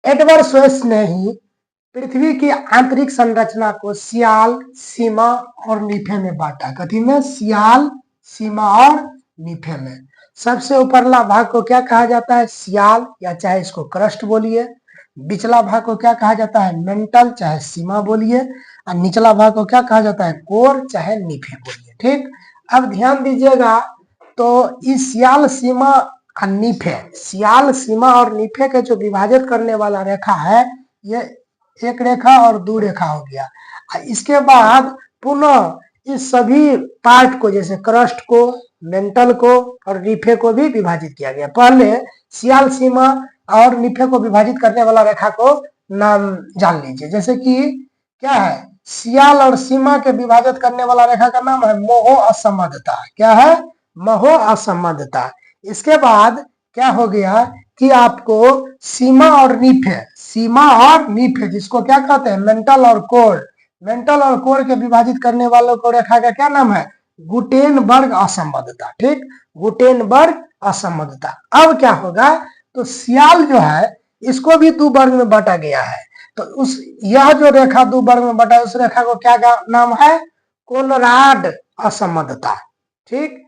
Edward Suez ने ही पृथ्वी की आंतरिक संरचना को सियाल, सीमा और नीफे में बांटा। कथी में? सियाल, सीमा और नीफे में। सबसे ऊपरला भाग को क्या कहा जाता है? सियाल, या चाहे इसको क्रस्ट बोलिए। बिचला भाग को क्या कहा जाता है? मेंटल, चाहे सीमा बोलिए। और निचला भाग को क्या कहा जाता है? कोर, चाहे नीफे बोलिए। ठीक, अब ध्यान दीजिएगा, तो इस सियाल, सीमा और नीफे, सियाल, सीमा और नीफे के जो विभाजित करने वाला रेखा है, ये एक रेखा और दो रेखा हो गया। इसके बाद पुनः इस सभी पार्ट को, जैसे क्रस्ट को, मेंटल को और नीफे को भी विभाजित किया गया। पहले सियाल, सीमा और नीफे को विभाजित करने वाला रेखा को नाम जान लीजिए। जैसे कि क्या है? सियाल और सीमा के विभाजित करने वाला रेखा का नाम है मोहो असंबद्धता। क्या है? मोहो असंबद्धता। इसके बाद क्या हो गया कि आपको सीमा और नीफे, सीमा और नीफे जिसको क्या कहते हैं? मेंटल और कोर, मेंटल और कोर के विभाजित करने वालों को रेखा का क्या नाम है? गुटेनबर्ग असंबद्धता। ठीक, गुटेनबर्ग असंबद्धता। अब क्या होगा? तो सियाल जो है इसको भी दो वर्ग में बांटा गया है। तो उस यह जो रेखा दो वर्ग में बटा है, उस रेखा को क्या नाम है? कोनराड असंबद्धता। ठीक,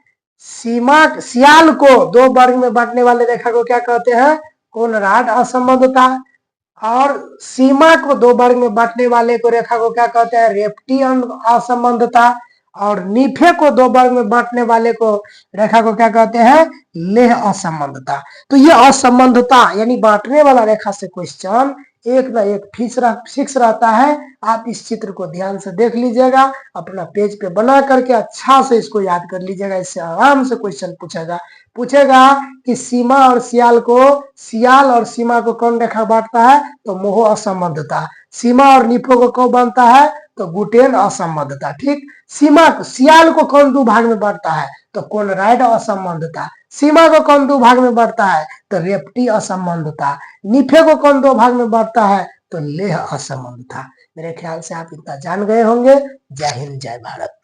सीमा, सियाल को दो वर्ग में बांटने वाले रेखा को क्या कहते हैं? कोनराड असंबद्धता। और सीमा को दो वर्ग में बांटने वाले को रेखा को क्या कहते हैं? रेप्टियन असंबद्धता। और नीफे को दो वर्ग में बांटने वाले को रेखा को क्या कहते हैं? लेह असंबद्धता। तो ये असंबद्धता यानी बांटने वाला रेखा से क्वेश्चन एक न एक फिक्स रहता है। आप इस चित्र को ध्यान से देख लीजिएगा, अपना पेज पे बना करके अच्छा से इसको याद कर लीजिएगा। इससे आराम से क्वेश्चन पूछेगा कि सीमा और सियाल को, सियाल और सीमा को कौन रेखा बांटता है? तो मोहो असंबद्धता। सीमा और नीफो को कौन बांटता है? तो गुटेन असंबद्धता। ठीक, सीमा, सियाल को कौन दो भाग में बांटता है? तो कोनराड असंबद्धता। सीमा को कौन दो भाग में बांटता है? तो रेप्टी असंबद्धता। नीफे को कौन दो भाग में बांटता है? तो लेह असंबद्धता। मेरे ख्याल से आप इतना जान गए होंगे। जय हिंद, जय भारत।